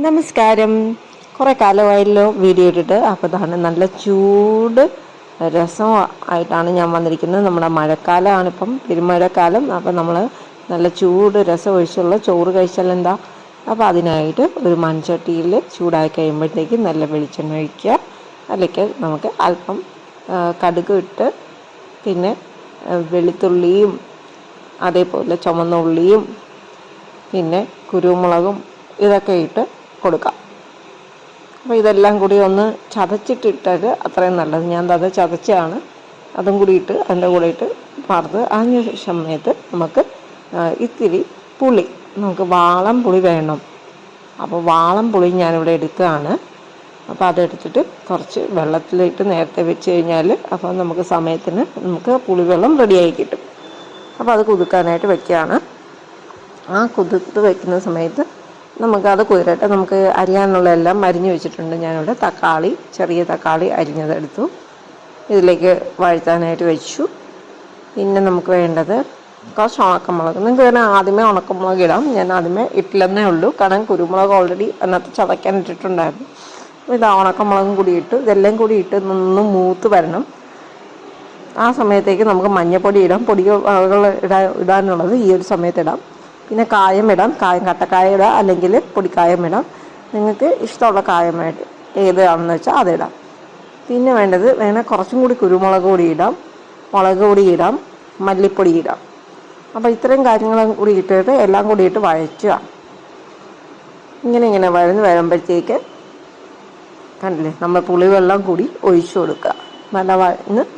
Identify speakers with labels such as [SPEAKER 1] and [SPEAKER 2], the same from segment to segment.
[SPEAKER 1] നമസ്കാരം. കുറേ കാലമായല്ലോ വീഡിയോ ഇട്ടിട്ട്. അപ്പോൾ ഇതാണ് നല്ല ചൂട് രസം ആയിട്ടാണ് ഞാൻ വന്നിരിക്കുന്നത്. നമ്മുടെ മഴക്കാലമാണിപ്പം, പെരുമഴക്കാലം. അപ്പോൾ നമ്മൾ നല്ല ചൂട് രസം ഒഴിച്ചുള്ള ചോറ് കഴിച്ചാൽ എന്താ. അപ്പോൾ അതിനായിട്ട് ഒരു മൺചട്ടിയിൽ ചൂടായി കഴിയുമ്പോഴത്തേക്ക് നല്ല വെളിച്ചെണ്ണ ഒഴിക്കുക. അല്ലെങ്കിൽ നമുക്ക് അല്പം കടുക് ഇട്ട് പിന്നെ വെളുത്തുള്ളിയും അതേപോലെ ചുവന്ന ഉള്ളിയും പിന്നെ കുരുമുളകും ഇതൊക്കെ ഇട്ട് കൊടുക്കാം. അപ്പോൾ ഇതെല്ലാം കൂടി ഒന്ന് ചതച്ചിട്ടിട്ടത് അത്രയും നല്ലത്. ഞാൻ അത് ചതച്ചാണ്, അതും കൂടി ഇട്ട് അതിൻ്റെ കൂടെ ഇട്ട് വറുത്ത് അതിന് സമയത്ത് നമുക്ക് ഇത്തിരി പുളി, നമുക്ക് വാളം പുളി വേണം. അപ്പോൾ വാളം പുളി ഞാനിവിടെ എടുക്കുകയാണ്. അപ്പോൾ അതെടുത്തിട്ട് കുറച്ച് വെള്ളത്തിലിട്ട് നേരത്തെ വെച്ച് കഴിഞ്ഞാൽ അപ്പോൾ നമുക്ക് സമയത്തിന് നമുക്ക് പുളിവെള്ളം റെഡിയായി കിട്ടും. അപ്പോൾ അത് കുതിർക്കാനായിട്ട് വെക്കുകയാണ്. ആ കുതിർത്ത് വയ്ക്കുന്ന സമയത്ത് നമുക്കത് കുതിരട്ടെ. നമുക്ക് അരിയാനുള്ള എല്ലാം അരിഞ്ഞു വെച്ചിട്ടുണ്ട്. ഞാനിവിടെ തക്കാളി, ചെറിയ തക്കാളി അരിഞ്ഞതെടുത്തു, ഇതിലേക്ക് വഴറ്റാനായിട്ട് വെച്ചു. പിന്നെ നമുക്ക് വേണ്ടത് കുറച്ച് ഉണക്കമുളക്. നിങ്ങൾക്ക് വേണമെങ്കിൽ ആദ്യമേ ഉണക്കമുളക് ഇടാം. ഞാൻ ആദ്യമേ ഇട്ടില്ലെന്നേ ഉള്ളൂ, കാരണം കുരുമുളക് ഓൾറെഡി അതിനകത്ത് ചതയ്ക്കാൻ ഇട്ടിട്ടുണ്ടായിരുന്നു. ഇത് ഉണക്കമുളകും കൂടി ഇട്ട് ഇതെല്ലാം കൂടി ഇട്ട് നിന്ന് മൂത്ത് വരണം. ആ സമയത്തേക്ക് നമുക്ക് മഞ്ഞൾപ്പൊടി ഇടാം. പൊടികൾ ഇടാനുള്ളത് ഈ ഒരു സമയത്ത് ഇടാം. പിന്നെ കായം ഇടാം. കട്ടക്കായ ഇടാം, അല്ലെങ്കിൽ പൊടിക്കായം ഇടാം. നിങ്ങൾക്ക് ഇഷ്ടമുള്ള കായമായിട്ട് ഏതാണെന്ന് വെച്ചാൽ അതിടാം. പിന്നെ വേണേൽ കുറച്ചും കൂടി കുരുമുളക് പൊടി ഇടാം, മുളക് പൊടി ഇടാം, മല്ലിപ്പൊടി ഇടാം. അപ്പോൾ ഇത്രയും കാര്യങ്ങളും കൂടി ഇട്ടിട്ട് എല്ലാം കൂടി ഇട്ട് വഴറ്റുക. ഇങ്ങനെ വരുമ്പോഴത്തേക്ക് കണ്ടില്ലേ, നമ്മൾ പുളിവെള്ളം കൂടി ഒഴിച്ചു കൊടുക്കുക.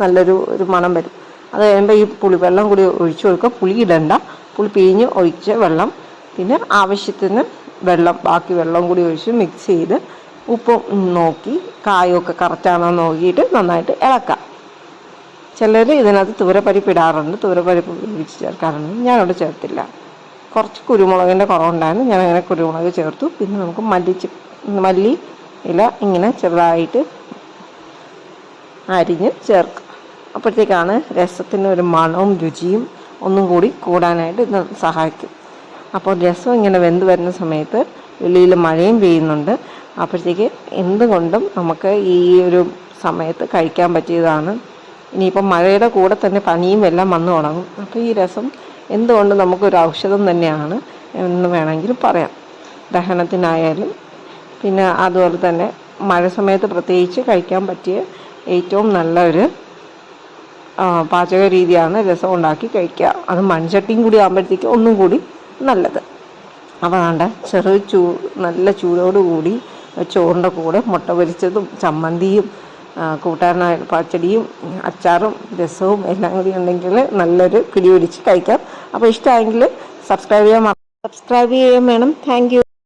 [SPEAKER 1] നല്ലൊരു മണം വരും. അത് കഴിയുമ്പോൾ ഈ പുളിവെള്ളം കൂടി ഒഴിച്ചു കൊടുക്കുക. പുളി ഇടണ്ട, പുളി പിഴിഞ്ഞ് ഒഴിച്ച് വെള്ളം, പിന്നെ ആവശ്യത്തിന് വെള്ളം, ബാക്കി വെള്ളം കൂടി ഒഴിച്ച് മിക്സ് ചെയ്ത് ഉപ്പ് നോക്കി കായമൊക്കെ കറക്റ്റാണോ നോക്കിയിട്ട് നന്നായിട്ട് ഇളക്കാം. ചിലർ ഇതിനകത്ത് തുവരപ്പരിപ്പ് ഇടാറുണ്ട്, തുവരപ്പരിപ്പ് ഒഴിച്ച് ചേർക്കാറുണ്ട്. ഞാനവിടെ ചേർത്തില്ല. കുറച്ച് കുരുമുളകിൻ്റെ കുറവുണ്ടായിരുന്നു, ഞാൻ അങ്ങനെ കുരുമുളക് ചേർത്തു. പിന്നെ നമുക്ക് മല്ലി ഇല ഇങ്ങനെ ചെറുതായിട്ട് അരിഞ്ഞ് ചേർക്കും. അപ്പോഴത്തേക്കാണ് രസത്തിന് ഒരു മണവും രുചിയും ഒന്നും കൂടി കൂടാനായിട്ട് ഇത് സഹായിക്കും. അപ്പോൾ രസം ഇങ്ങനെ വെന്ത് വരുന്ന സമയത്ത് വെളിയിൽ മഴയും പെയ്യുന്നുണ്ട്. അപ്പോഴത്തേക്ക് എന്തുകൊണ്ടും നമുക്ക് ഈ ഒരു സമയത്ത് കഴിക്കാൻ പറ്റിയതാണ്. ഇനിയിപ്പം മഴയുടെ കൂടെ തന്നെ പനിയും എല്ലാം വന്നു തുടങ്ങും. അപ്പോൾ ഈ രസം എന്തുകൊണ്ടും നമുക്കൊരു ഔഷധം തന്നെയാണ് എന്ന് വേണമെങ്കിൽ പറയാം, ദഹനത്തിനായാലും. പിന്നെ അതുപോലെ തന്നെ മഴ സമയത്ത് പ്രത്യേകിച്ച് കഴിക്കാൻ പറ്റിയ ഏറ്റവും നല്ലൊരു പാചക രീതിയാണ് രസം ഉണ്ടാക്കി കഴിക്കുക. അത് മൺചട്ടിയും കൂടി ആകുമ്പോഴത്തേക്ക് ഒന്നും കൂടി നല്ലത്. അപ്പോൾ വേണ്ട നല്ല ചൂടോടുകൂടി ചോറിൻ്റെ കൂടെ മുട്ട പൊരിച്ചതും ചമ്മന്തിയും കൂട്ടാനായ പച്ചടിയും അച്ചാറും രസവും എല്ലാം കൂടി ഉണ്ടെങ്കിൽ നല്ലൊരു പിടി പിടിച്ച് കഴിക്കാം. അപ്പോൾ ഇഷ്ടമായെങ്കിൽ സബ്സ്ക്രൈബ് ചെയ്യാൻ വേണം. Thank you.